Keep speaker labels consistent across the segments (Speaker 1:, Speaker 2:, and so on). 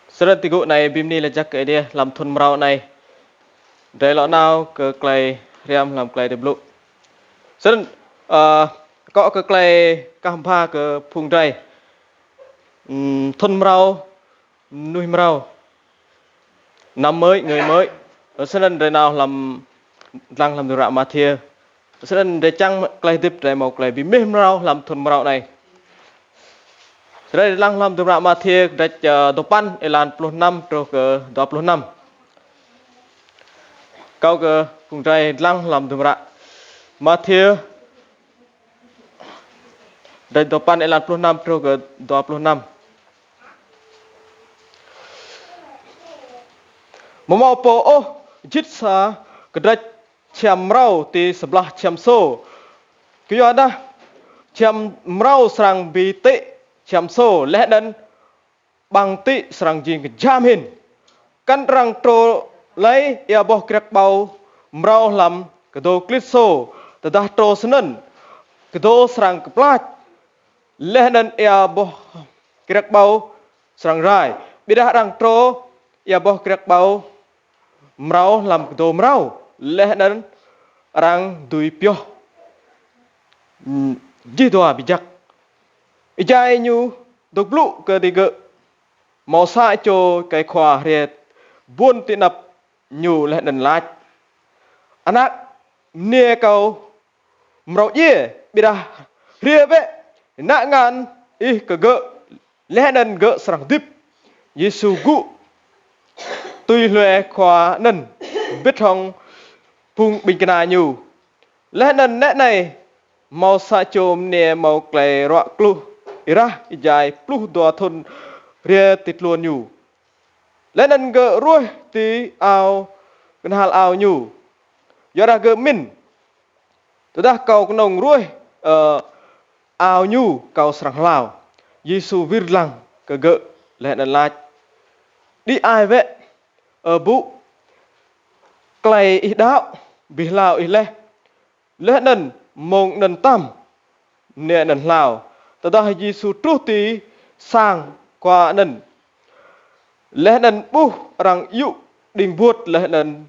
Speaker 1: Seret tigu này bim ni là chắc cái dia làm thun mrau này để lọ nào ke clay riam làm clay deblu. Seret có ke clay kampa ke phung trai thun mrau nuôi mrau năm mới người mới. Seret để nào làm được rạ thia. Seret để chăng clay dip để mau clay bim meh mrau làm thun mrau này. Seret làm được rạ thia để dopan elan 25 pro ke 25. Kau ke phung trai làm được rạ Matthew dari depan 86 pro ke 26. Memau po jit sa kedai ciam rau di sebelah ciam so. Kyo ada ciam rau serang biti ciam so leh dan bang ti serang jing kejam hin. Kan rang tro lai ia boh krek bau mrau lam kedo klit so tedah tro senen kedo serang keplat leh dan ia boh krek bau serang rai bidah rang tro ia boh krek bau mrau lam kedo mrau leh dan rang dui pioh ji doa bijak ijai nyu dok blu ke tiga mau sa cho cái khóa riết buôn tin nập nyu leh dan lach anak nia kau mrau ye bidah ria be nak ngan ke ge leh dan ge serang dip Yesu gu tui lue khóa nen biết hong phung bình kana nyu leh dan net này mau sa chom nia mau klei ro klu ira ijai pluh do thun ria tit luon nyu leh dan ge ruih ti ao kan hal ao nyu yora ge min tudah kau knong ruih ao nyu kau serang lao Yesu virlang ke ge leh dan lach đi ai ve bu klei i dau bi lao i leh dan mong dan tam ne dan lao tudah Yesu truh ti sang qua nan leh dan bu rang yu ding buat leh dan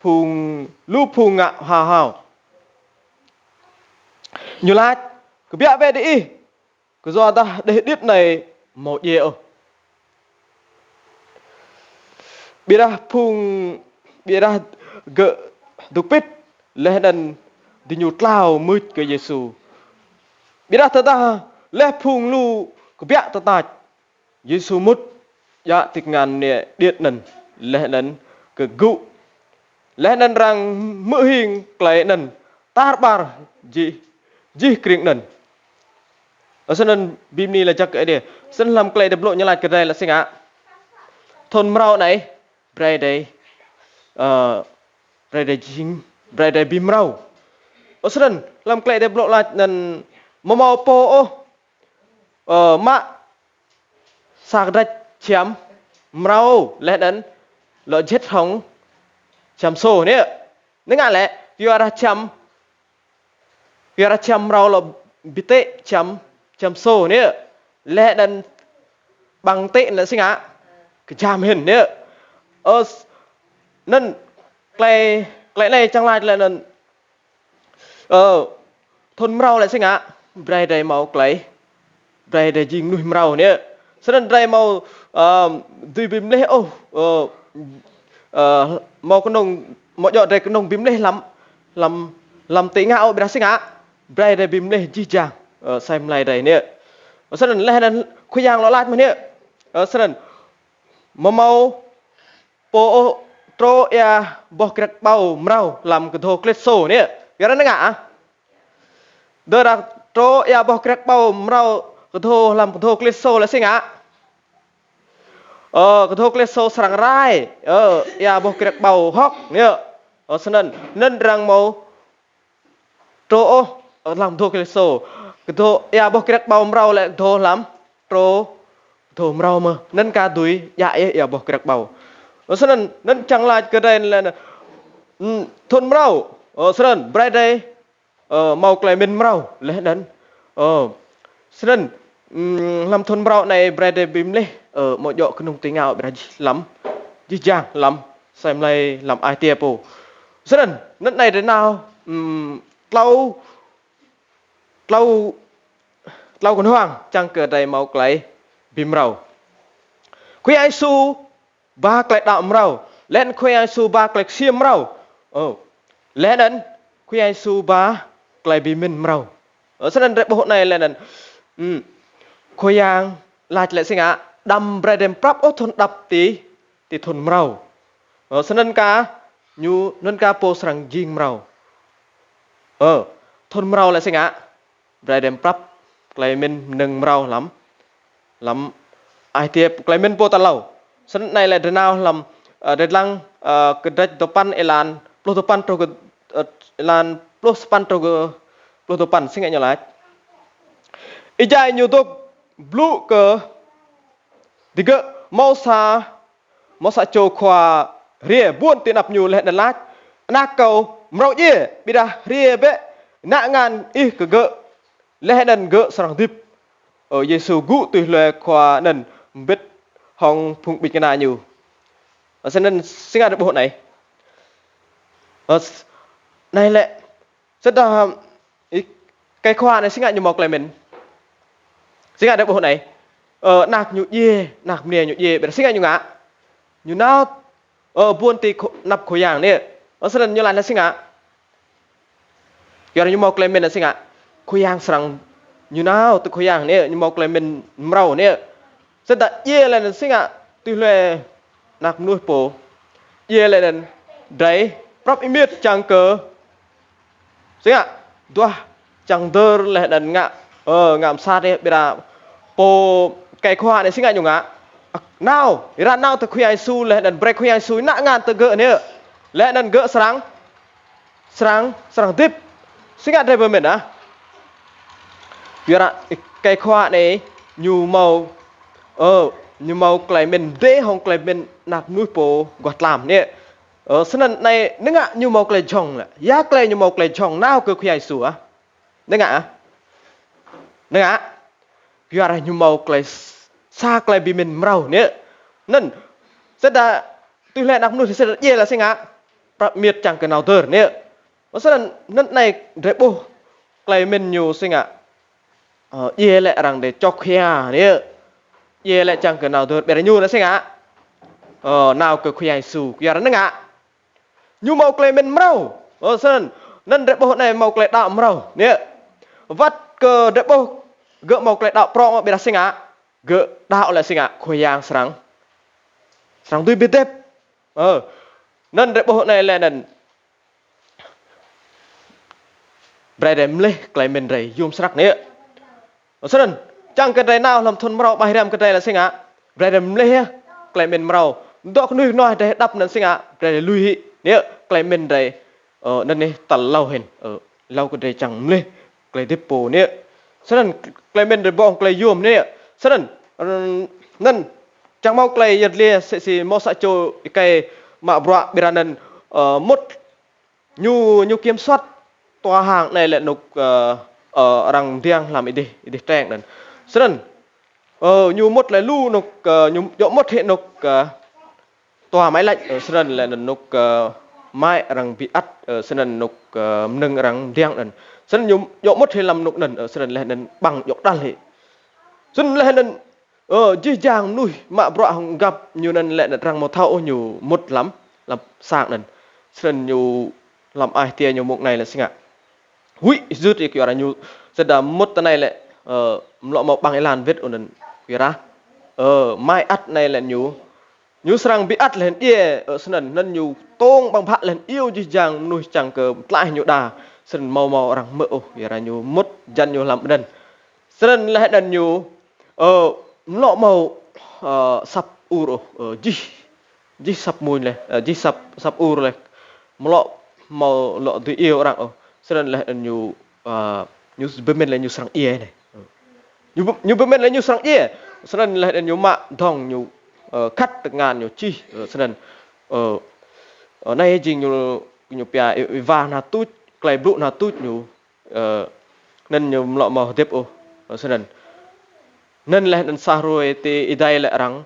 Speaker 1: phung lu phung ngạ hào hào như lát cứ biết về đi cứ do ta để biết này một nhiều biết ra phung biết ra gỡ đục bít leh dan đi nhụt lao mứt cái Giêsu biết ra ta leh phung lu cứ biết ta Giêsu mứt ya tịch ngàn nè điện nần leh dan ke gu leh dan rang mơ hình klei nan tar bar ji kring nan asanan bim ni la chắc cái dia sen lam klei de blo nyala kedai la singa thon mrau này brai dai jing brai dai bim mrau asanan lam klei de blo la nan momau po ma sak da chiam mrau leh dan lo jet hong cham so nèนึกงานแหละยอราชำเราเราบิเตชำโซเนี่ยและดันบังเตะนั่นสิงะก็จามเห็นเนี่ยนั่นไกลในจังไรเลยนั่นทนเราเลยสิงะไบรได้เมาไกลไบรได้ยิงนุ่ยเราเนี่ยฉะนั้นไบรเมาดูบิมเล่เมาคนนงmột giọt đây cái nông bím lê làm tí ngạo bị đá sinh á đây đây bím lê chi chang xem lại đây nè sau đó lê nên khuya giang nó lát mà nè sau đó mau po tro ya bo krek bao mrau làm cái thô klet so nè cái đó nó ngã đó là tro ya bo krek bao mrau cái thô làm cái thô klet so là sinh á cái thô klet so sarang rai ya bo krek bao hok nè senan nên rang mau tro làm thô klet so cái thô ya bo krek bao mrau lại thô làm tro thô mrau mà nên cả đuôi ya bo krek bao senan nên chẳng lại cái đây là thôn mrau senan brai đây mau klei min mrau leh dan senan làm thôn brau này brede bim lê ở một dọ cái nông tiếng ngạo bị lắm dí dàng lắm xem này làm ai tiệp bù rất là nước này đến nào lâu lâu lâu còn hoang chẳng cờ đầy màu cái bim rau khuya ai su ba cái đạo rau lên khuya ai su ba cái xiêm rau lên đến khuya ai su ba cái bim min rau ở sân đây bộ này lên đến khôi yang là lại sinh ạ đâm bredem prap ô thôn đập tí thôn rau ở sân cá nhu nân cá po sang jing rau thôn rau lại sinh ạ bredem prap cái mình nâng rau lắm lắm ai tiệp cái mình po tan lâu sân này lại đến nào làm đến lăng cái đất topan elan plo topan trâu elan plo span trâu plo topan sinh ạ nhỏ lại ijai nhu tục blue ke tiga mau sa cho khoa ria buôn tiền ập nhu lệ đàn lát na cầu mrau ye bida ria be na ngan i ke ge lệ đàn ge sarang dip ở Giêsu gu tùy lệ khoa nần biết hong phụng bịch na nhu ở sân nên sinh ra được bộ này này lệ rất là cái khoa này sinh ra như một lại mình sinh ra được bộ này nạc nhụ ye nạc mìa nhụ ye bị sinh ra như ngã như nào buôn tì nạp khối yang nè sân như là sinh ra giờ như một lại mình là sinh ra khối yang sang như nào từ khối yang nè như một lại mình mrau nè rất là ye là sinh ra từ lệ nạc nuôi bổ ye là đấy prop imit chẳng cờ sinh ra tua chẳng đơ là đần ngạ ngạm sát đấy bây giờ po cái khoa này sinh ra nhung ngạ nào ra nào từ khuya su là đần break khuya su nã ngàn từ gỡ nữa lẽ đần gỡ sáng tiếp sinh ra đây với mình á bây giờ cái khoa này nhu màu cái mình đế hông cái mình nạp nuôi po gọt làm nè sân này nước ngạ nhu màu cái chồng là giá cái nhu màu cái chồng nào cứ khuya su á nước ngạ bây giờ nhu màu cái xa cái bị mình mrau nè nên rất là tuy lệ nạp nuôi thì sẽ dễ là sinh á miệt chẳng cái nào tờ nè sân này để bố cái mình nhu sinh á dễ lệ rằng để cho khuya nè dễ lệ chẳng cái nào tờ để nhu nó sinh á nào cứ khuya su bây giờ nước ngạ nhu màu cái mình mrau sân nên để bố này màu cái đạo mrau nè vắt cơ để bố gỡ màu cái đạo pro bị sinh á gỡ đạo là sinh á khôi yang sáng tuy biết tép nên để bố này là nên bredem lê cái mình rầy zoom sắc nè sân chẳng cái này nào làm thôn mrau bài làm cái này là sinh á bredem lê cái mình mrau đó có nuôi nói để đập nên sinh á để lui nè cái mình rầy nên này tận lâu hình lâu cái này chẳng lê cái tiếp bổ nè sân cái mình để bong cái zoom nè sân nên chẳng mau cái giật lia sẽ mau sa cho cái mà bọa bị ra nên một nhu kiểm soát tòa hàng này lại nục ở rằng riêng làm đi trang nên sân nhu một lại lu nục nhu dỗ một hiện nục tòa máy lạnh ở sân lại nục mai rằng bị ắt ở sân nục nâng rằng riêng nên sân nhu dỗ một hiện làm nục nần ở sân lại nên bằng dỗ đan hệ sân lại nên dễ dàng nuôi mà bọa gặp nhiều lần lại rằng một thao nhiều một lắm làm sạc lần sân nhiều làm ai tiền nhiều mục này là sinh ạ hủy rút thì kiểu là nhiều rất là một tên này lại lọ một bằng cái làn viết ổn định kiểu ra mai ắt này là nhiều sang bị ắt lên ie ở sân nên nhiều tông bằng phát lên yêu dễ dàng nuôi chẳng cờ lại nhiều đà sân màu rằng mỡ kiểu là nhiều một dân nhiều làm đần sân lại đần nhiều lọ màu sập uro ji sập mùi này ji sập uro này lọ màu lọ từ yêu rằng sân lại nhiều bên mình là nhiều sang ie này nhiều bên mình là nhiều sang ie sân lại nhiều mạ thòng nhiều cắt được ngàn nhiều chi sân ở đây chỉ nhiều bia và na tút cái bự na tút nhiều nên nhiều lọ màu tiếp sân nên là nên xa rồi thì idai là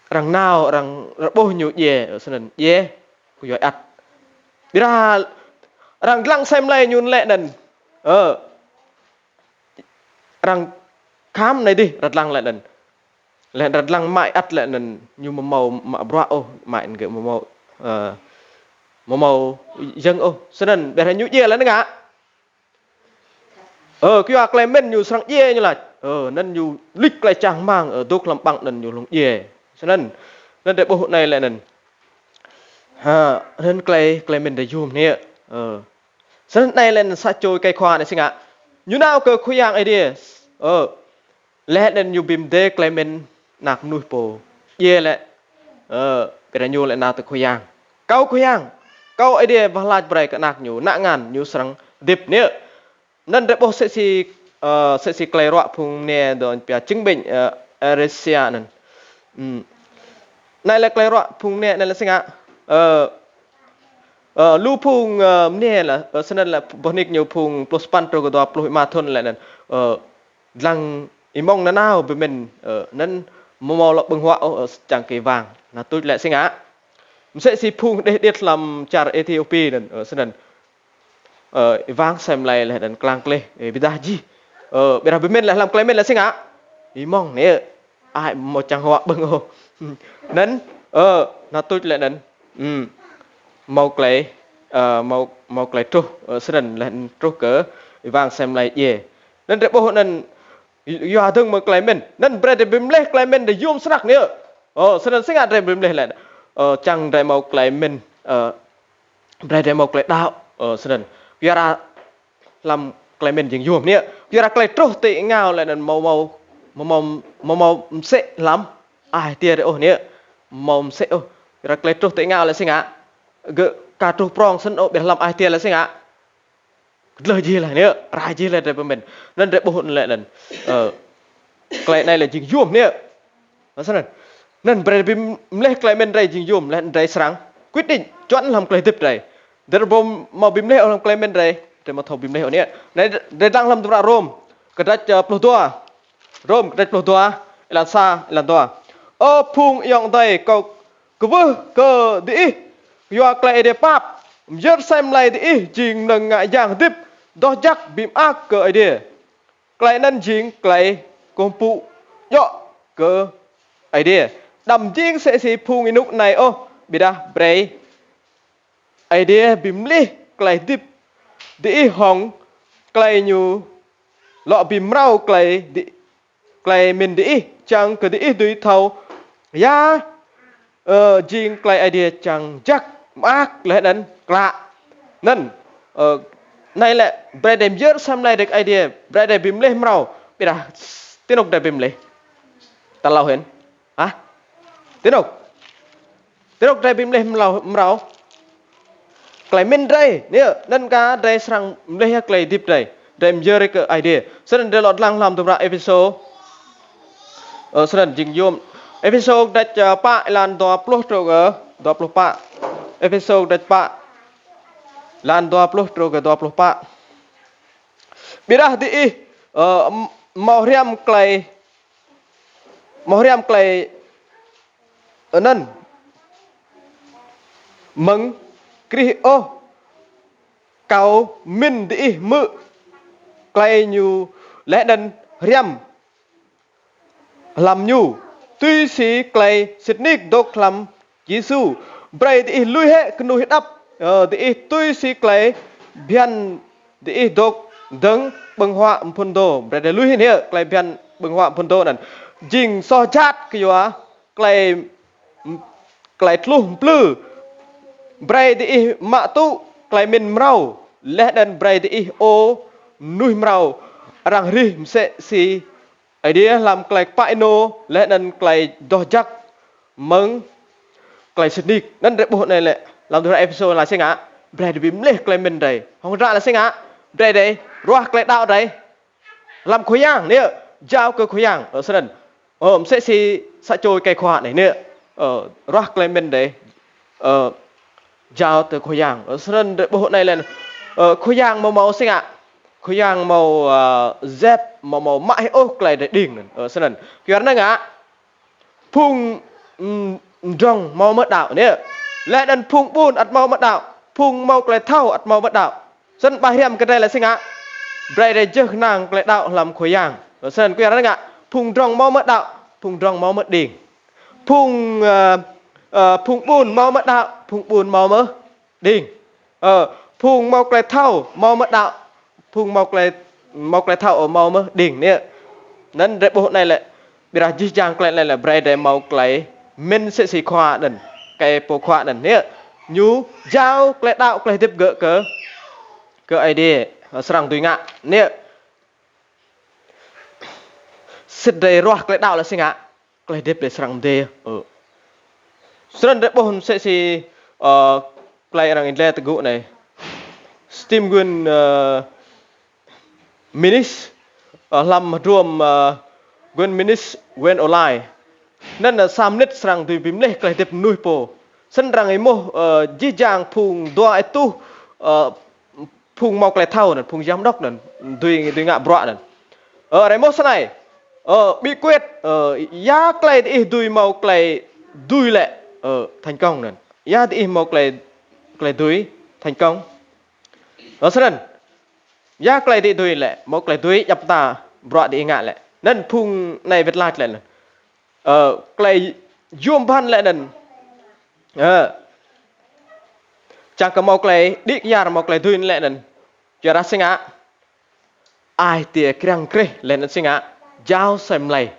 Speaker 1: răng nào răng bố nhụ ye ở sân ye của giỏi ắt đi ra răng lăng xem lại nhún lệ nần răng khám này đi rật lăng lại nần lệ rật lăng mãi ắt lại nần như một màu mà bra ô mãi kiểu một màu dân ô sân nần để nhụ ye là nó ngã cái ác lại men nhụ sang ye như là nên nhụ lịch lại chẳng mang ở đúc làm bằng nần nhụ lông ye sân nần nên để bộ này lại nần nên clay mình để zoom nè sân này lên sa trôi cây khoa này sinh ạ như nào cơ khuyên yang idea lẽ nên như bìm đê clay mình nạc nuôi bồ ye lẽ bây giờ như lại nào từ khuyên yang câu idea và lại bài cái nạc nhủ nặng ngàn như sang điệp nè nên để bộ sẽ si clay rọa phùng nè rồi bây chứng bệnh eresia này này là clay rọa phùng nè này là sinh ạ lu phung nè là sân là bonic nhiều phung plus pan trâu đó plus ma thôn lại nè lăng imong nó nào với mình nên màu lọ bừng hoa ở chẳng kỳ vàng là tôi lại sinh á sẽ si phung để điệt làm char Ethiopia nè ở sân vàng xem lại là đàn clang clay bây giờ gì bây giờ với mình là làm clay mình là sinh á imong nè ai một chẳng hoa bừng hồ nên là tôi lại nè màu clay màu clay trúc sân là trúc cỡ vàng xem lại ye nên để bộ nên do thương màu clay mình nên bây giờ bìm lê clay mình để zoom sắc nữa sân sinh hoạt để bìm lê lại chẳng để màu clay mình bây giờ màu clay đạo sân giờ ra làm clay mình dừng zoom nữa giờ ra clay trúc tị ngào lại nên màu sẽ lắm ai tia đấy nữa màu sẽ ra clay trúc tị ngào lại sinh ạ cả trục prong sân để làm ai tiền là sinh ạ lời gì là nữa rai gì là để mình nên để bộ lại lần cái này là chỉnh zoom nữa sao nên bây giờ lấy cái mình đây chỉnh zoom lên đây sáng quyết định chọn làm cái tiếp này để bom màu bìm lấy làm cái mình đây để mà thầu bìm lấy nữa này để đang làm tụi Rome cái đất Pluto Rome cái đất Pluto là xa là to phung yong đây câu cơ đi do clay để pap giờ xem lại thì chính là ngại giang tiếp đó chắc bìm ác cơ idea clay nên chính clay công phụ yo cơ idea đầm chính sẽ si phung inuk này bị đa bray idea bìm li clay tiếp đi hong clay như lọ bìm rau clay mình đi chẳng cứ đi đuôi thầu ya chính clay idea chẳng chắc ác lẽ đến lạ nên này là bây giờ giờ xem lại được idea bây giờ bìm lên màu bây giờ tiếng ốc để bìm lên ta lau hết tiếng ốc để bìm lên màu cái mình đây nè nên cả đây sang đây cái deep đây đem giờ cái idea cho nên để lọt lăng làm tụi ra episode cho nên chính zoom episode đã cho pa lan to plus rồi đó plus pa episode dat pak lan 20 terus ke 20 pak birah di mau riam klay enen meng kri kau min di mự klay nyu lẽ đần riam làm nyu tuy si klay sitnik dok lam Giêsu bray di lui he kenu hit up di tuy si klay bian di dok deng beng hoa mpundo bray di lui he klay bian beng hoa mpundo nan jing so chat kyo klay tlu plu bray di ma tu klay min mrau leh dan bray di nuôi mrau rang ri se si idea làm klay paino leh dan klay dojak meng klay sneak nên để bộ này lại làm được episode là xem ạ bray đi bím lên klay mình đây không ra là xem ạ bray đây roa klay đạo đây làm khối yang nè giao cơ khối yang ở sân sẽ si sẽ trôi cây khoa này nè roa klay mình đây giao từ khối yang ở sân để bộ này là khối yang màu màu xem ạ khối yang màu dép màu mãi ô cái để đỉnh ở sân cái này ngã phung rong màu mất đạo nè lẽ đần phung buôn ắt màu mất đạo phung màu cái thau ắt màu mất đạo sân ba hiểm cái đây là sinh ngã đây để trước nàng cái đạo làm khối yang ở sân cái này ngã phung rong màu mất đạo phung rong màu mất đỉnh phung phung buôn màu mất đạo phung buôn màu mất đỉnh phung màu cái thau màu mất đạo phung màu cái thau ở màu mất đỉnh nè nên để bộ này lại bây giờ chỉ chàng cái này là bây để màu cái mình sẽ xì khoa đần cái bộ khoa đần nè nhú giao cái đạo cái tiếp gỡ cỡ ai đi sang tùy ngạ nè xịt đầy roa cái đạo là sinh ngạ cái tiếp để sang đề sân để bộ sẽ xì cái rằng India tự gụ này Steam Gun Minis làm rùm Gun Minis Gun Online nên là sam nít sang tùy bím lệ cái tiếp nuôi po sân rằng ấy mô dĩ dàng phùng doa tu phùng mọc lại thâu nè phùng giám đốc nè tùy ngạ bọa nè ở đây mô sân này bị quyết giá cái thì tùy mọc lại tùy lệ thành công nè giá thì mọc lại tùy thành công ở sân giá cái thì tùy lệ mọc lại tùy dập ta bọa thì ngạ lệ nên phùng này việt lạc lệ nè cái zoom pan lệ nè chẳng có một cái đi nhà một cái thuyền lệ nè cho ra sinh á ai tiệt krang kre lên sinh á giao xem lại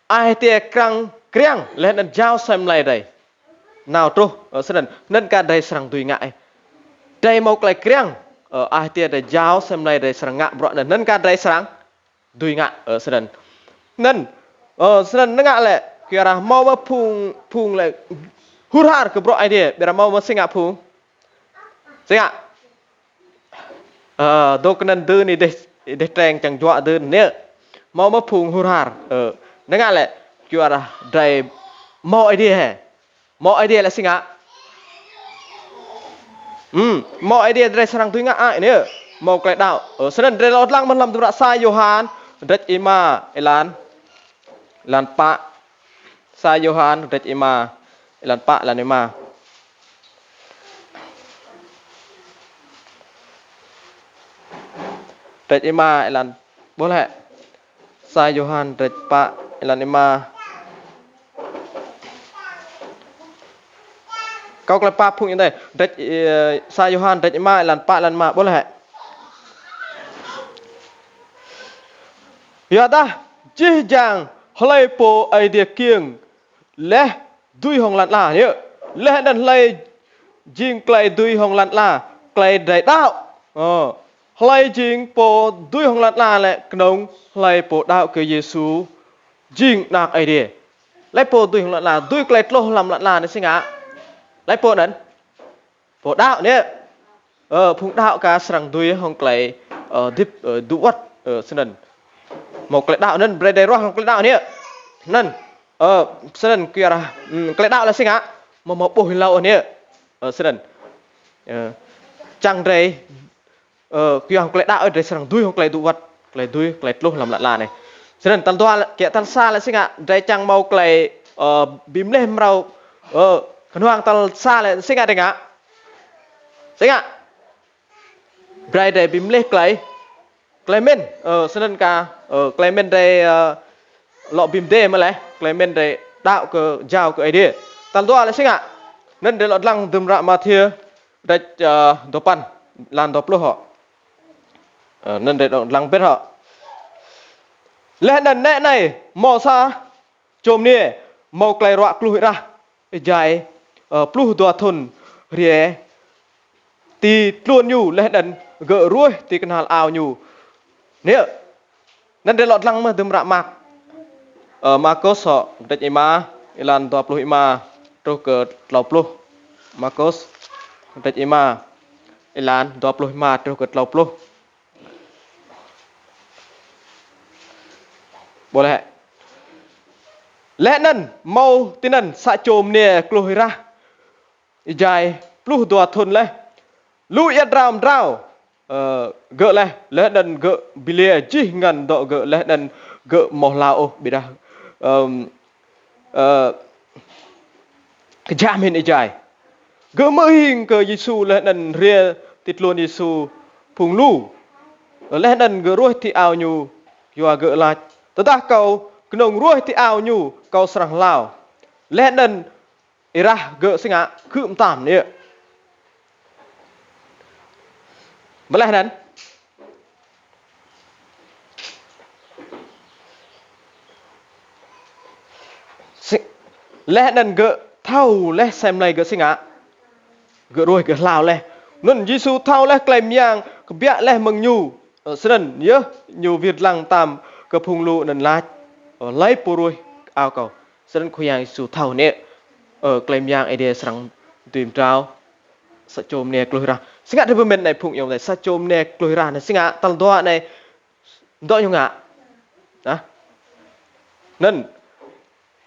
Speaker 1: ai tiệt krang krang lên giao xem lại đây nào trô ở sân nên cả đây sang tùy ngại đây một cái krang ai tiệt để giao xem lại đây sang ngạ bọn nên cả đây sang tùy ngại ở sân nên sân nó ngạ lệ kia ra mau mà phung lại hút hạt cái bọn ai đi để mau mà sinh ngạ phung sinh ngạ đôi cái nên tư này để trang chẳng dọa tư nè mau mà phung hút hạt nó ngạ lệ kia ra đây mọi idea là sinh ngạ mọi idea đây sang tùy ngạ ai nữa một cái đạo ở sân đây lót lăng mình làm tụi sai Johan đất ima elan lan pa sai Johan đất ima lan pa lan ima đất ima lan boleh sai Johan đất pa lan ima kau kalau pa phung như thế đất sai Johan đất ima lan pa lan ma boleh ya ta chỉ rằng lấy bộ idea kiêng lẽ đuôi hồng lặn là nhớ lẽ đàn lấy riêng cái đuôi hồng lặn là cái đại đạo lấy riêng bộ đuôi hồng lặn là lẽ nông lấy bộ đạo của Giêsu riêng nạc idea lấy bộ đuôi hồng lặn là đuôi cái lô làm lặn là này sinh á lấy bộนั้นbộ đạo nhé phụng đạo cả sang đuôi hồng cái dip duat sân một cái đạo nên bề roa một cái đạo này nên sân kia là cái đạo là sinh á một bồi lâu này sân chẳng đây kia cái đạo ở đây sang đuôi một cái vật cái đuôi cái lô làm lạ này sân tan toa kia tan xa là sinh á đây chẳng mau cái bím lên màu khán hoàng tan xa là sinh á đấy ngã sinh á đây để bím lên cái Clement sân ca Clement đây lọ bìm đê mà lấy Clement đây đạo cơ giao cơ ấy đi tan toa lại sinh ạ nên để lọt lăng đùm rạ mà thia đây đồ pan lan đồ họ nên để lọt lăng biết họ lẽ đần nè này mò xa chôm nè mò cây rọa clui ra dài plu tua thun rie ti luôn nhu lẽ đần gỡ ruồi ti cần hal ao nhu nè nên để lọt lăng mà đùm rạ mạc Marcos họ đất ima ilan tua plu ima trâu cờ lau plu Marcos đất ima ilan tua plu ima trâu cờ lau plu boleh lẽ nên mau tin nên sa chôm nè clui ra dài plu tua thun lấy lui yết rào rào gỡ lẽ đần gỡ bilia chỉ ngàn độ gỡ lẽ đần gỡ mỏ lao bị ra cái jam hình trái gỡ mơ hình cơ Giêsu lẽ đần ria tít luôn Giêsu phùng lu lẽ đần gỡ ruồi thì ao nhu yoa gỡ lại ta cầu nông ruồi thì ao nhu cầu sằng lao lẽ đần ira gỡ sinh ạ khựm tạm nè mà lẽ đần lẽ đần gỡ thâu lẽ xem này gỡ sinh ạ gỡ ruồi gỡ lao lẽ nên Giêsu thâu lẽ claim yang cái bia lẽ mừng nhu ở sân nhớ nhu Việt lăng tam cái phùng lu nần lát ở lấy po ruồi ao cầu sân khuyang Giêsu thâu nè ở claim yang idea sang tìm trao sa chôm nè cloi ra sinh ạ thì bên này phụng用này sa chôm nè cloi ra này sinh ạ tăng doa này doa nhung ạ đó nên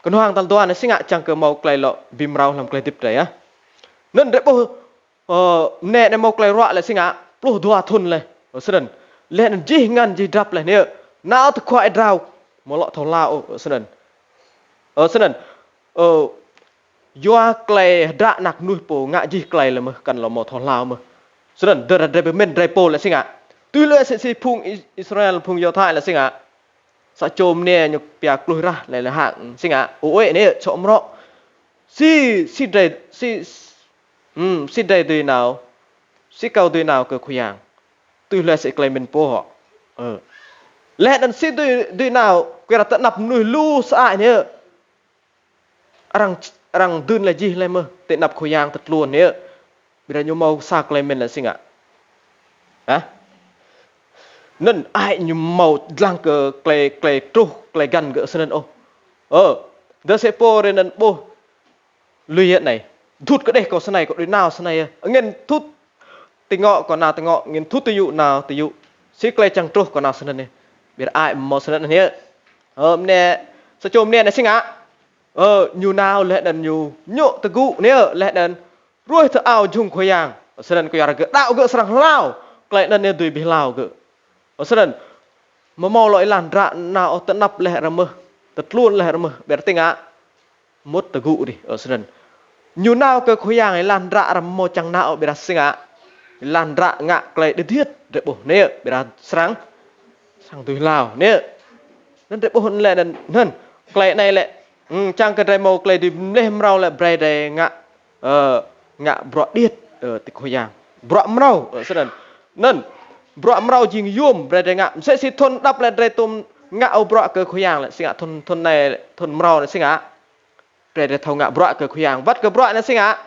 Speaker 1: con hoàng tăng doa này sinh ạ chẳng cơ mau clay lọ bìm rau làm clay tiếp đấy á nên để bao nè này mau clay rọa lại sinh ạ pro doa thun này ở sân lên gì ngăn gì đập lại nè não thì khoai rau một lọ thầu lao ở sân yoa clay đã nặc nuôi po ngạ gì clay là mà cần là một thằng lao mà cho nên đời đời bên mình đời po là sinh ạ tuy lệ sẽ phung Israel phung do thái là sinh ạ sa chôm nè nhục bia clôi ra lại là hạng sinh ạ ôi nè chọn rõ si đầy từ nào si cầu từ nào cơ khuyang tuy lệ sẽ clay mình po họ lẽ đàn si từ nào quay ra tận nạp nuôi lu sai nè rằng đơn là gì lại mơ tệ nạp khối yang thật luôn nè bây giờ nhung mau sạc lại mình là sinh ạ nên ai nhung mau lang cờ clay trâu clay gan gỡ sân đó sẽ po rồi nên po lùi hiện này thút cái đây có sân này có đứa nào sân này nghiền thút tình ngọ còn nào tình ngọ nghiền thút tiêu dụ nào tiêu dụ xí clay chẳng trâu còn nào sân này bây giờ ai mau sân này nè sao chôm nè này sinh ạ nhu nào lẽ đần nhu nhộ tự cụ nè lẽ đần ruồi thợ ao chung khối yang ở sân có yar gỡ đạo gỡ sang lao lẽ đần nè tùy bị lao gỡ ở sân mà mau loại làn rạ nào tận nắp lẽ ra mơ tật luôn lẽ ra mơ bé tinh á mốt tự cụ đi ở sân nhu nào cái khối yang ấy làn rạ ra mò chẳng nào bé đặt sinh á làn rạ ngạ lẽ để thiết để bổ nè bé đặt sáng sang tùy lao nè nên để bổ lẽ đần nên lẽ này lẽ chẳng cần màu clay thì lên rau là bray đây ngạ bọ điết ở tịch khối yang bọ rau ở sân nên bọ rau chỉ yum bray đây ngạ sẽ thôn đắp lên đây tôm ngạ ở bọ cơ khối yang lại sinh ngạ thôn này thôn rau này sinh ngạ bray đây thâu ngạ bọ cơ khối yang vắt cơ bọ này sinh ngạ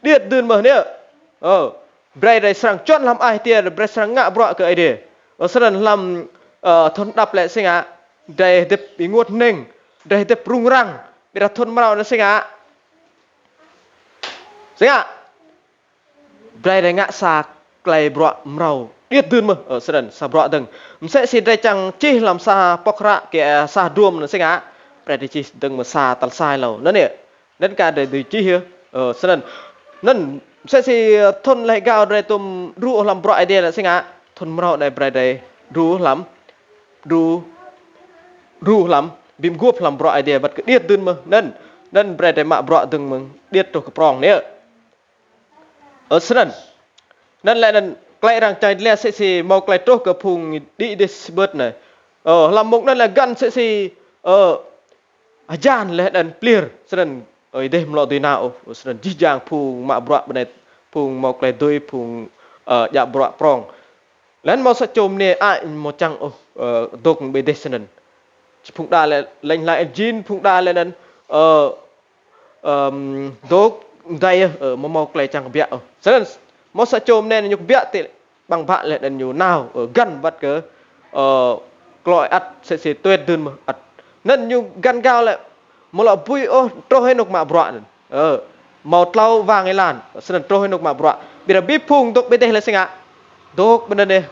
Speaker 1: điết đơn mở nè bray đây sang chọn làm ai tiền bray sang ngạ bọ cơ ai đi ở sân làm thôn đắp lại sinh ngạ đây đẹp bị nguột neng đây tập rung răng bị đặt thôn màu nó sinh ạ đây đây ngã xa clay bọ màu điết đơn mà ở sân sa bọ đừng sẽ xin đây chẳng chi làm sa pokra kẻ sa đuôm nó sinh ạ đây thì chi đừng mà sa tal sai lầu nó nè nên cả để từ chi here ở sân nên sẽ xin thôn lại gạo đây tôm ru làm bọ idea là sinh ạ thôn màu này đây ru lắm bim guop làm bọ idea vật cái điết đơn mà nên bre để mạ bọ từng mừng điết trong cái prong nè ở sân nên lại nên clay rằng trái lẽ sẽ mau clay trâu cái phùng đi bớt này làm mục nên là gan sẽ ajan lẽ nên clear sân ở đây một lọ nào ở sân chỉ giang phùng mạ bọ bên này phùng mau clay đôi phùng dạ bọ prong lên mau sẽ chôm nè ai một chăng đục bên đây sân phụng đa là lệnh lại jean phụng đa là nên đốt đây ở màu clay chẳng bịa nên một sa chôm nên nhục bịa thì bằng bạn lại đần nhiều nào ở gần vật cỡ gọi ắt sẽ tuyệt đơn mà ắt nên nhung gan cao lại một lọ vui trôi hay nục mạ bọa màu lau vàng ấy làn nên trôi hay nục mạ bọa bây giờ bíp phung đốt bên đây là sinh ạ đốt bên đây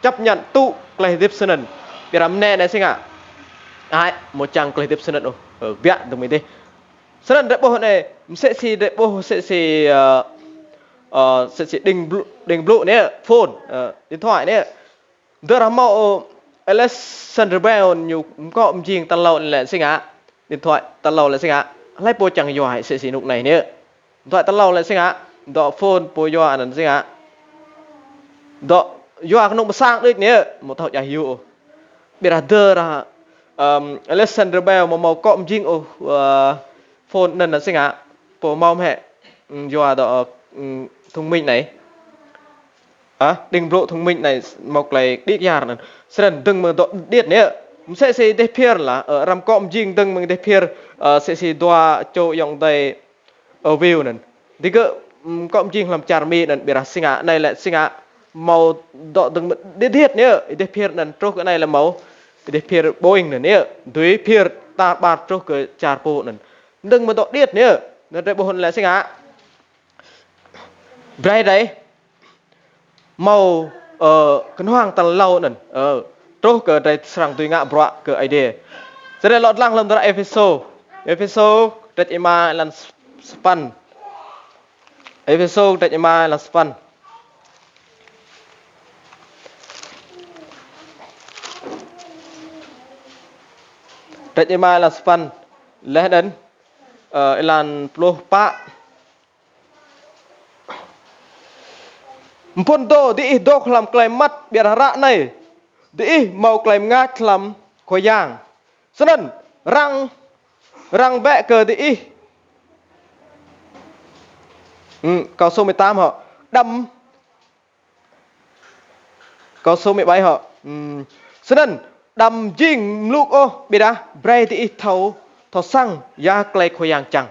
Speaker 1: chấp nhận tụ clay tiếp sân bây giờ nè này sinh ạ ai một trang clay tiếp sân ở vẹn từ mình đi sân đất bộ này sẽ để bộ sẽ sẽ đình blue nè phone điện thoại nè đó là mau Alexander Bell nhiều có riêng tao lâu là sinh ạ điện thoại tao lâu là sinh ạ lấy bộ chẳng giỏi sẽ nục này nè điện thoại tao lâu là sinh ạ đó phone bộ giỏi là sinh ạ đó giỏi cái nông sang đấy nè một thằng giải hiệu bây giờ là Alexander Bell mà mau có riêng phone nên là sinh ạ bộ mau mẹ giỏi đó thông minh này đình bộ thông minh này một lại đi nhà này sẽ đừng mà độ điệt nè sẽ để pier là ở ram com riêng đừng mà để pier sẽ đoa cho dòng đây ở view này thì cứ com riêng làm chả mi này bị ra sinh ạ này lại sinh ạ màu độ đừng điệt điệt nè để pier này trâu cái này là màu để pier Boeing này nè đối pier ta bát trâu cái chả bộ này đừng mà độ điệt nè nó để bộ hồn lại sinh ạ đây đấy mau cái hoang tần lâu nè trôi cái đây sang tùy ngã bọa cái idea sẽ để lọt lăng lâm ra episode để ima lan span episode để ima lan span để ima lan span lẽ đến lan plo pa Mpun to di dok lam klaim mat biar rak nai di mau klaim ngat lam koyang senen rang bẹ ke di câu số 18 họ đâm câu số 17 họ senen đâm jing luk ô bida bray di thau sang ya klai koyang chang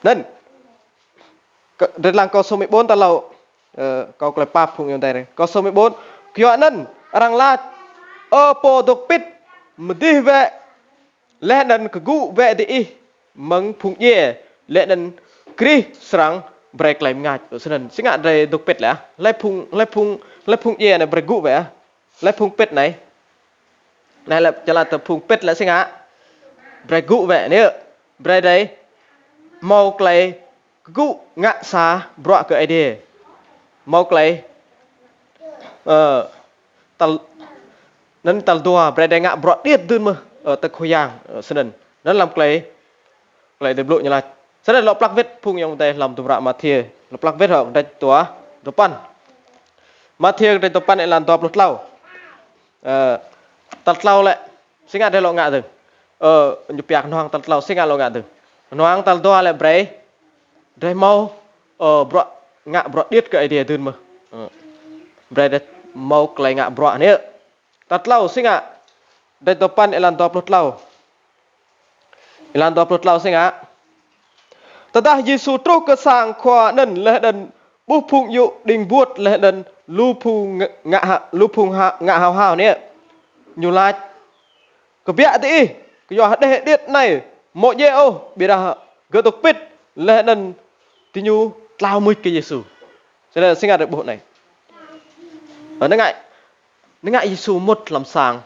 Speaker 1: nên Dalam câu số 14 ta lâu câu cái pa phung yang đây câu số 14 kyo nan rang la po dok pit mdi ve le dan ke gu ve di meng phung ye le dan kri serang break laim ngat senen singa dai dok pit la le phung ye na break gu ve le phung pit này là là tập phung pit là singa break gu ve ne break đây mau klai gu ngạ xa bọa cái idea mau cái tal nên tal đua bray ngạ bọa điệt đơn mà ở tật khôi giang sân nó làm cái để lộ như là sẽ là lọ plug vết phung trong đây làm tụi mà thiê lọ plug vết họ đây tua pan mà thiê đây pan lại làm tua lót lau tật lau lại sinh ngạ đây lọ ngạ từng nhục bạc noang tật lau sinh ngạ lọ ngạ từng noang tal đua lại bray đây mau bọa ngạ bọa điết cái idea đơn mà đây mau cái ngạ bọa này tạt lau sinh ạ đây tập pan elan tập lót lau sinh ạ tata Giêsu trâu cơ sang khoa nần lệ đần bu phung dụ đình buốt lệ đần lu phung ngạ hào hào này nhiều lại cái bịa đi cái giò đây điết này mọi dễ ô bị ra gỡ tục pít lệ đần tí nhu lao mít cái Giêsu cho nên là sinh ra được bộ này ở nước ngại Giêsu một làm sàng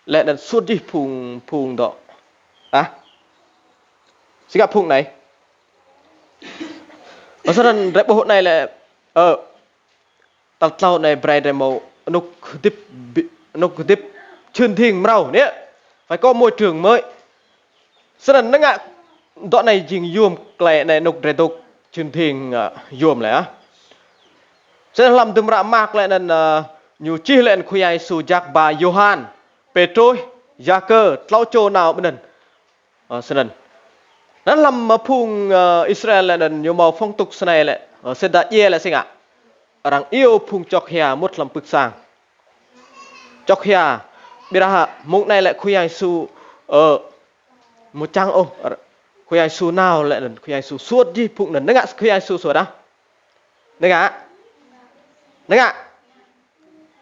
Speaker 1: lệ đần suốt đi phùng đó sinh ra phùng này ở sau đó đấy bộ này là tao tao này bray đây màu nục tiếp chuyên thiền màu nhé phải có môi trường mới sau đó nó ngại đoạn này dình yuom cái này nục rệt tục chuyên thiền yuom lại á sẽ làm tụm rạ mạc lại nên nhiều chi lên khuya Giêsu Jack bà Johan Petro Jacker lau chô nào bên này sẽ nên nó làm mà phùng Israel lại nên nhiều màu phong tục này lại sẽ đã ye lại sinh ạ rằng yêu phùng chọc hè một làm bực sàng chọc hè bây giờ mục này lại khuya Giêsu một trang ô khuya Giêsu nào lại lần khuya Giêsu suốt đi phụng lần nước ạ khuya Giêsu suốt đó nước ạ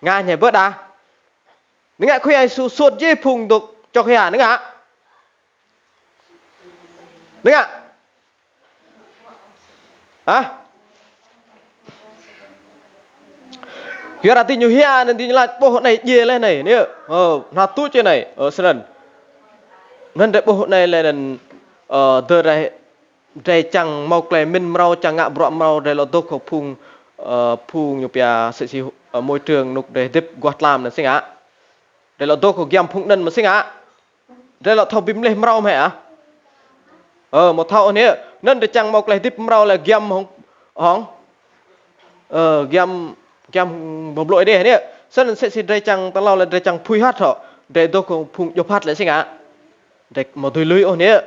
Speaker 1: ngã nhảy bớt đã nước ạ khuya Giêsu suốt đi phụng được cho khuya nước ạ Hiện ra tin nhiều hia nên tin là bộ này dê lên này nè là tút trên này ở sân nên để bộ này là đợt này đây chẳng mau kể mình mau chẳng ngạ bọa mau đây là tốt của phung nhục ya sự gì ở môi trường nục để tiếp quạt làm là sinh á đây là tốt của giam phung nân mà sinh á đây là thâu bìm lên mau mẹ á một thâu này nên để chẳng mau kể tiếp mau là giam không không giam một lỗi đây này sân sẽ xin đây chẳng ta lao là đây chẳng phui hát họ để tốt của phung nhục hát lại sinh á để một đôi lưỡi ô này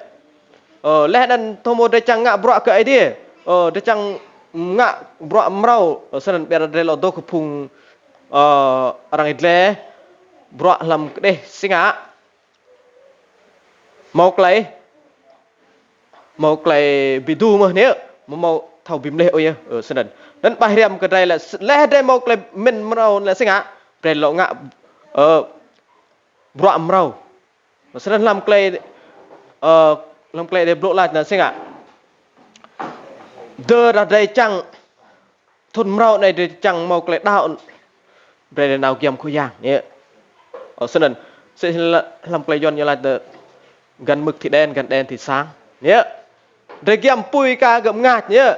Speaker 1: lẽ nên thâu một đây chẳng ngạ bọa cái đi đây chẳng ngạ bọa mau sân bây giờ đây là tốt của phung orang idle bro lam deh singa mau klay bidu mah ne mau thau bim le oye senan dan pahriam ke dai la le dai mau klay men mrau la singa pre lo nga bro mrau senan lam klay de bro la na singa de da dai chang thun mrau này de chang mau klay dao pre nào kiam khu yang ne senan sẽ làm klay yon như là gần mực thì đen thì sáng nhé để kiam pui ca gầm ngạt nhé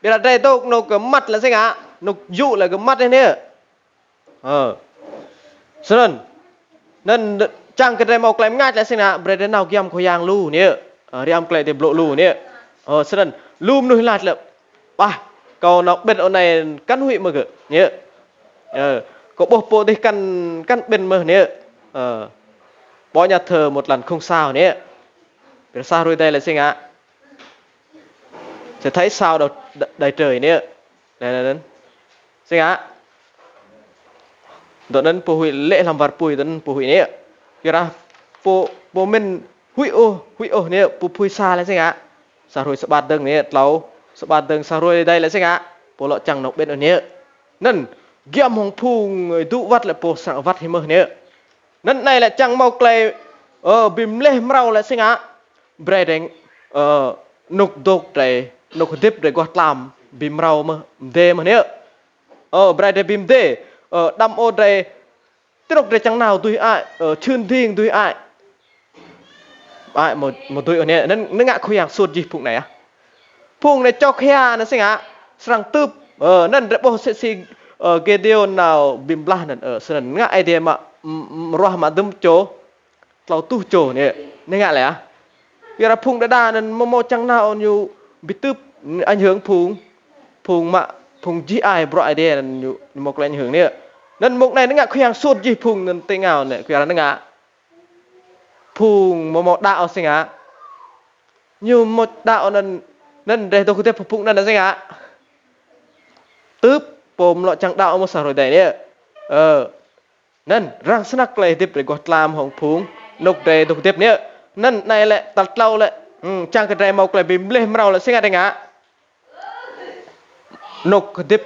Speaker 1: bây giờ đây tôi nó cái mặt là sao ngã nó dụ là cái mặt đây nhé nên chẳng cái đây màu klem ngạt là sao ngã bây giờ nào kiam khôi yang lu nhé riam klem để lộ lu nhé nên lum nuôi lạt là ba câu nó bên ở này cắn hụi mà cơ nhé có bộ đi căn bên mà nhé bỏ nhà thờ một lần không sao nhé bây giờ sao rồi đây là sao ngã sẽ thấy sao đâu đầy trời nè này xem á đó nên phụ huynh lễ làm vật phụ huynh nè kia ra phụ mình huy ô nè phụ huynh xa là xem á sao rồi sẽ bắt đằng nè lâu sẽ bắt đằng sao rồi đây là xem á phụ lọ chẳng nọc bên ở nè nên giam hồng phu người tụ vắt là phụ sang vắt thì mơ nè nên này là chẳng mau clay bìm lê mrau là xem á bề đánh nục đục đây nó có tiếp để quạt làm bìm rau mà đê mà nhớ brai để bìm đê đâm ô đây tiếp tục để chẳng nào tôi ai chuyên thiên tôi ai một tôi ở này nó ngã khuyên hàng suốt gì phụng này à phụng này cho khe nó sẽ ngã sang tướp nên để bố sẽ xin cái điều nào bìm la nên sân ngã ai để mà roa mà đâm chỗ tàu tu chỗ này nên ngã lại à cái là phụng đã đa nên mò chẳng nào như bị tướp ảnh hưởng phùng chỉ ai bro idea nên một cái ảnh hưởng này nên một này nó ngã khuyang suốt gì phùng nên tên nào này khuyang nó ngã phùng một đạo sinh ngã như một đạo nên để tôi có thể phụng nên là sinh ngã tướp bồm lọ chẳng đạo một sao rồi đấy nè nên răng snack lại tiếp để quạt làm hồng phùng nục để tôi tiếp nè nên này lại tạt lâu lại chẳng cái này một lại bìm lên màu là sinh ngã đấy ngã nục tiếp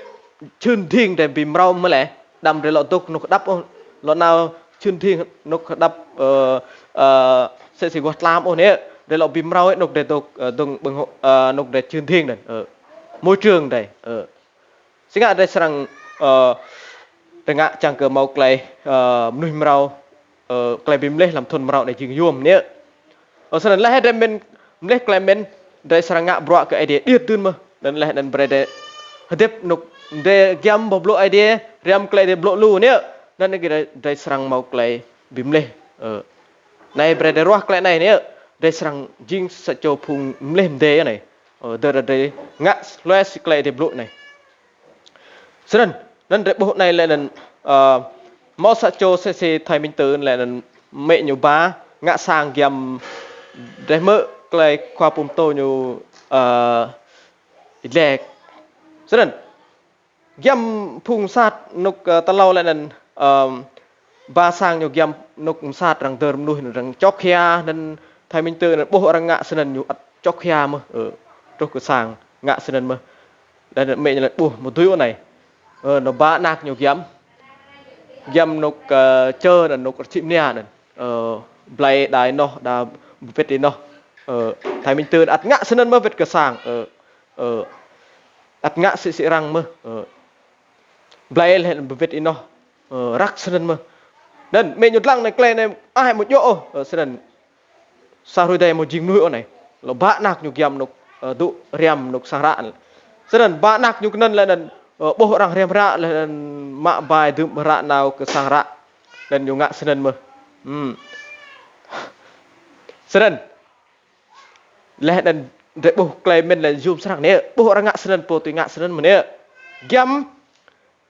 Speaker 1: chuyên thiên để bìm rau mới lẽ đâm để lọ tục nục đắp lọ nào chuyên thiên nục đắp sẽ quạt làm ôn ấy để lọ bìm rau ấy nục để tục tung bằng nục để chuyên thiên này môi trường này sinh ngã đây sang để ngã chẳng cờ màu clay nuôi rau clay bìm lên làm thuần rau này chừng yuam nhé sau đó hết mình lấy clay mình đây sang ngã bọa cái idea điệt tươn mà dan leh dan berada hadap nuk de giam boblo idea riam clay de blok lu ni dan kita dari serang mau clay bimleh nay berada ruah clay này ni dari serang jing sajo phung mleh de này dari ngak loes clay de blok này seren dan dari boh này lại dan mau sajo se thai minh tử lại dan mẹ nhiều ba ngak sang giam dari mơ clay qua pum to nhiều lek seren giam phung sát nuk ta lâu lại nên ba sang nhiều giam nuk sát răng tờm nuôi răng chóc khia nên thầy minh tư là bộ răng ngạ senen nhiều chóc khia mà trong cái sang ngạ senen mà đây là mẹ là bùa một túi này nó ba nạc nhiều giam nuk chơi là nuk chim nia này play đài nó đà vết đi nó thầy minh tư ắt ngạ senen mà vết cái sang ắt ngạ sĩ răng mà play lên vết đi nó rắc senen mà nên mẹ nhột lăng này clay này ai một chỗ senen sao rồi đây một jing nuôi này là ba nạc nhiều giam nuk tụ riam nuk sang ra sedang banak nyuk nan lan boh orang riam ra lan mak bai dum ra nau ke sang ra dan yung ngak senen mah senen leh dan de boh klaimen lan zoom sang ne boh orang ngak senen po tu ngak senen mah ne giam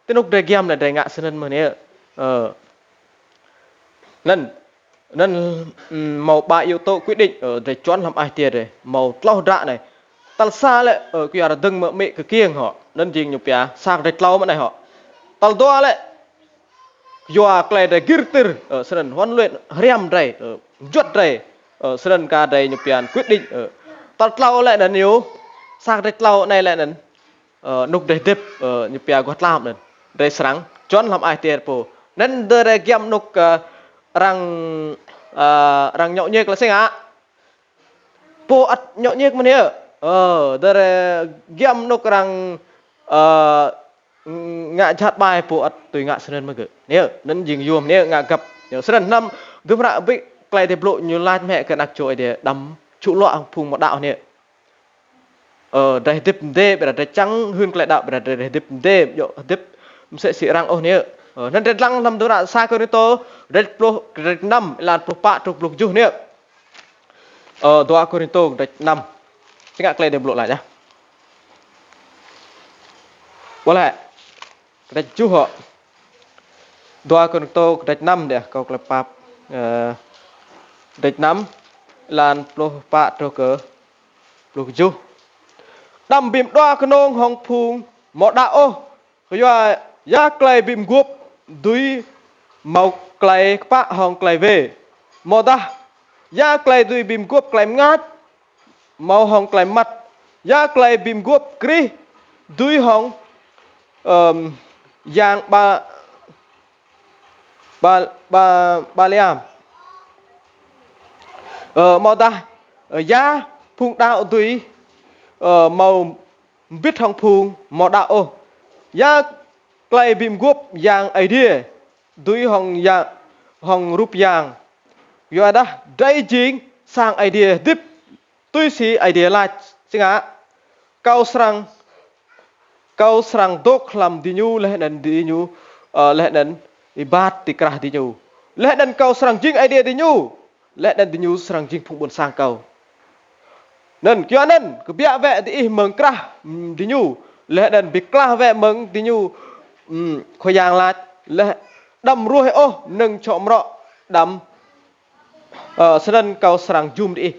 Speaker 1: tenuk de giam là de ngak senen mah ne nên màu ba yếu tố quyết định ở để chọn làm ai tiền rồi màu lau đạ này tal xa lại ở kia là đừng mở mẹ cái kiêng họ nên gì nhục bia sang để lau mà này họ tal doa lại doa cái để girtir ở sân huấn luyện riam đây juất đây ở sân ca đây nhục bia quyết định ở tal lau lại là nếu sang để lau này lại là nục để dip nhục bia quát làm này để sáng chọn làm ai tiền po nên để game nục rang nhậu nhẹt là sao ạ? Po at nhậu nhẹt mà nè, dari game nuk rang ngạ chặt bài po at tùy ngạ senen mà kì, nè, nên dừng yum nè ngạ gặp, nhớ senen năm, đúng ra bị cái đẹp lộ như lai mẹ cái nặc trội để đâm trụ loạn phùng một đạo nè, đây đẹp đẹp, bây giờ trắng hơn cái đạo, bây giờ đẹp đẹp, đẹp sẽ xị răng ô nè. Nên đến lăng năm đó là sai cơ nito đến pro năm là pro pa trục lục ju nè doa Corinto đến năm xin ngạc lên để lộ lại nhá có lại đến ju họ doa Corinto đến năm để câu là pap đến năm là pro pa trục lục ju năm bìm doa cái nông hong phùng một đạo rồi giá clay bìm guốc đuôi màu clay pa hong clay về màu ta giá clay đuôi bìm guốc clay ngát màu hong clay mặt giá clay bìm guốc kri đuôi hong yang ba liam màu ta giá phung đạo đuôi màu viết hong phung màu đạo giá clay bìm guốc yang idea đuôi hong rup yang yo đã đại chính sang idea dip tôi si idea là chính á cao sang đốc làm đi nhu lẽ nên ibat tikrah đi nhu lẽ nên cao sang chính idea đi nhu lẽ nên đi nhu sang chính phụng buồn sang cao nên kia nên cứ bịa vẽ thì mừng krah đi nhu lẽ nên bị krah vẽ mừng đi nhu khôi giang là lẽ đâm ruồi ô nâng chọn rõ đâm sân cầu sàng zoom đi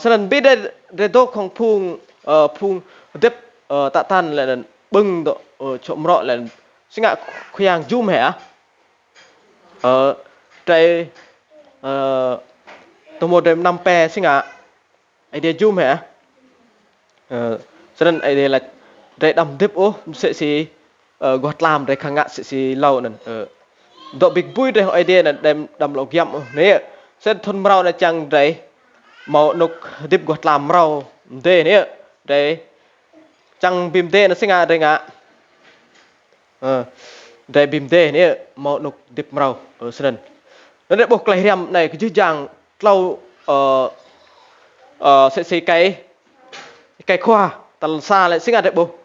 Speaker 1: sân biết đây đốt không phung tiếp tạ tan là bưng độ chọn rõ là sinh ngạ khôi giang zoom hả đây tôi một đêm 5 pe sinh ngạ idea zoom hả sân idea là đây đâm tiếp ô sẽ xí gọt làm đây khang ngạ sẽ lâu nè độ big bui đây hỏi idea là đem đâm lộc yam nè sẽ thôn rau là chẳng đây màu nục tiếp gọt làm rau đây nè đây chẳng bìm đây nó sinh à đây ngạ đây bìm đây nè màu nục tiếp rau ở sân nó để buộc lại riam này cái chữ giang lâu sẽ cái khoa tần xa lại sinh à để buộc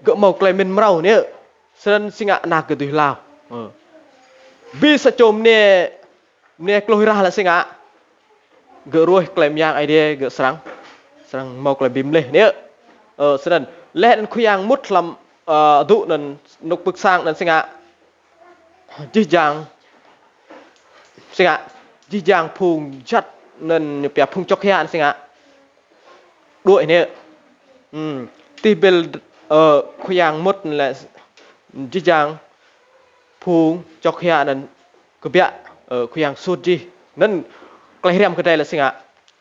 Speaker 1: gỡ màu lại mình rau nè sân sinh à nạc cái tùy lao bisa chom ne keluarga lah singa geruh klaim yang idea ge serang mau klaim bim leh ne sedan leh dan kuyang mut lam du nan nuk bực sang nan singa jijang phung chat nan nyupya phung chok hian singa đuổi ne tibel kuyang mut là jijang phung chok hian nan cứ bịa khuyang suji nên cái hiểm cái đây là sinh ạ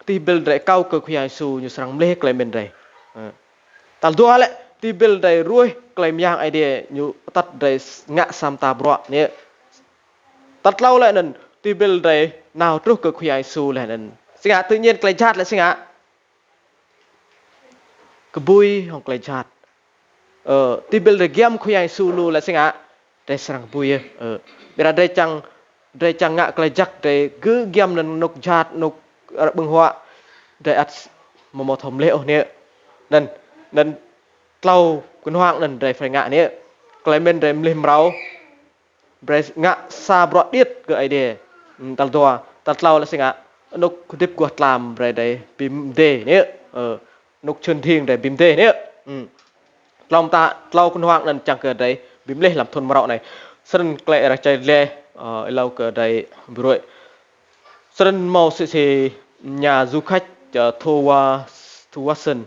Speaker 1: thì build đại cao cái khuyang su như sang leh cái bên đây tal dua lại thì build đại ruồi cái yang idea như tắt đại ngã sam ta bro nè tắt lâu lại nên thì build đại nào trước cái khuyang su lại nên sinh ạ tự nhiên cái chat lại sinh ạ cái bui hoặc cái chat thì build đại game khuyang su lu lại sinh ạ đại sang bui bây giờ đây chẳng ngạ cái chắc đây cứ game là nục chát nục bưng hoa đây ắt một thầm lệ nè nên nên tàu quân hoang nên để phải ngạ nè cái mình để lim rau để ngạ xa bọt điết cái idea tal tua tal tàu là gì ngạ nục tiếp quạt làm để bìm đề nè nục chân thiên để bìm đề nè lòng ta lâu quân hoang nên chẳng cờ đấy bìm lê làm thôn mạo này sân lệ là chạy lê lâu cờ đấy rồi sân màu sẽ nhà du khách thu hoa sân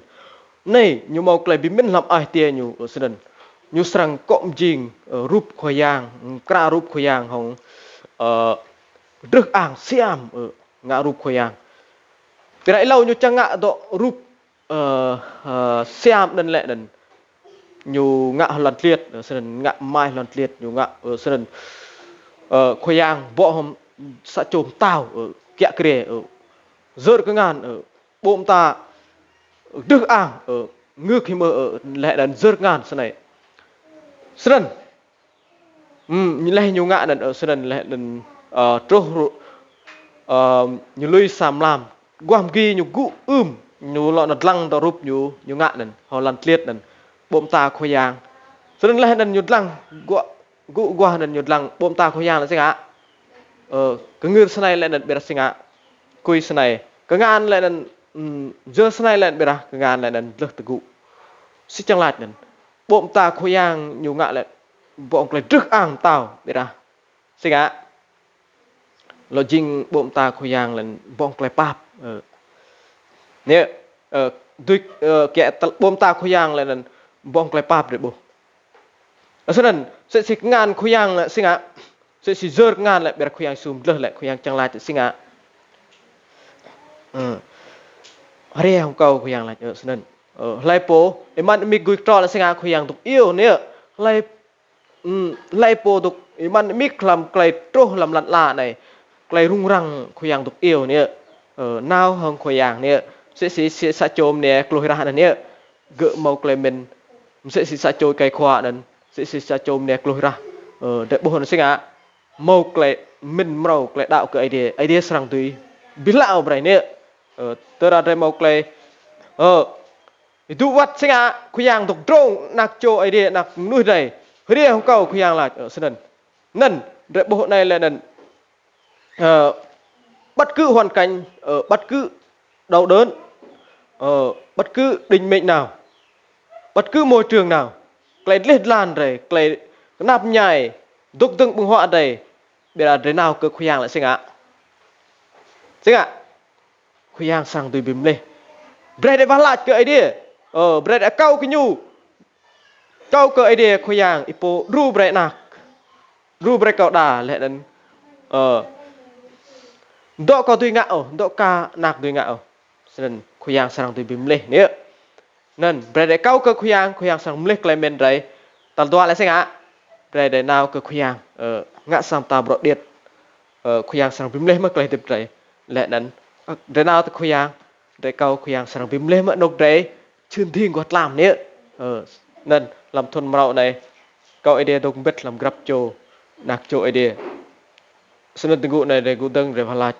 Speaker 1: này nhiều màu lại bìm làm ai tiền nhiều ở sân nhiều sang cọm jing rúp khoai yang kra rúp khoai yang hồng rực ảng xiam ngã rúp khoai yang từ nãy lâu nhiều chẳng ngã độ rúp xiam nên lệ nên nhiều ngạ lần liệt ở sân ngạ mai lần liệt nhiều ngạ ở sân khoai yang võ hồng xã trồm tàu ở kẹt kề ở rớt cái ngàn ở bụng ta đức ảng ở ngư khi mơ ở lệ đần rớt ngàn sân này sân như lệ nhiều ngạ đần ở sân lệ đần trô như lui sàm làm guam ghi nhiều gu nhiều lọ nật lăng tàu rúp nhiều ngạ đần họ lần liệt đần bom ta khoai yang cho nên là nên nhột lăng gu qua nên nhột lăng bom ta khoai yang là gì ạ cái ngư sân này lại nên biết là gì ạ cùi sân này cái ngàn lại nên dưa sân này lại biết là cái ngàn lại nên lật từ gu xích chẳng lại nên bom ta khoai yang nhiều ngạ lại bọn lại rực ảng tàu biết là gì ạ lo jing bom ta khoai yang là bọn lại pap nè đôi kẻ bom ta khoai yang lại nên bong klep pap deh bu. Asalkan si ngan kuyang singa, si zer ngan le biar kuyang sum leh le kuyang chang lai singa. Hari yang kau kuyang lai asalkan. Lai po, iman mi gui tro le singa kuyang tuk yêu nè. Lai po tuk iman mi klam klai troh lam lat la này, klai rung rang kuyang tuk yêu nè. Nao hang kuyang nè, si sa chom nè kloi rahan nè, gỡ mau klai men sẽ sa trôi cây khoa nên sẽ sa trôi nè lôi ra để bố nó sinh ạ màu kệ mình màu kệ đạo cái idea sang tùy biến lão vậy nè tớ ra đây màu kệ itu wat sinh ạ khuyang thuộc trông nạc cho idea nạc nuôi này hơi đi không cầu khuyang là ở sân nên để bố này là nên bất cứ hoàn cảnh bất cứ đau đớn bất cứ định mệnh nào bất cứ môi trường nào klei lết lan rồi klei nạp nhảy đúc từng bung họa đây bây giờ đến nào cơ khuyang lại sinh ạ khuyang sang tùy bìm lên bread để vào lại cơ ấy đi bread đã câu cái nhu câu cơ ấy đi khuyang ipo ru bread nạc ru bread cậu đà lại đến độ có tùy ngạo độ ca nạc tùy ngạo nên khuyang sang tùy bìm lên nữa nên bread kau ke khuyang sang mlek klai men rai tal tua lại sinh ạ bread nào ke khuyang ngạ sam ta bro điệt khuyang sang bim leh mất klai tip rai lẽ nên bread nào te khuyang bread kau khuyang sang bim leh mất nốc rai chưn thiên quạt làm nè nên làm thôn mạo này kau idea dong bet làm grab cho nak cho idea sân tengku này để gu deng re phalach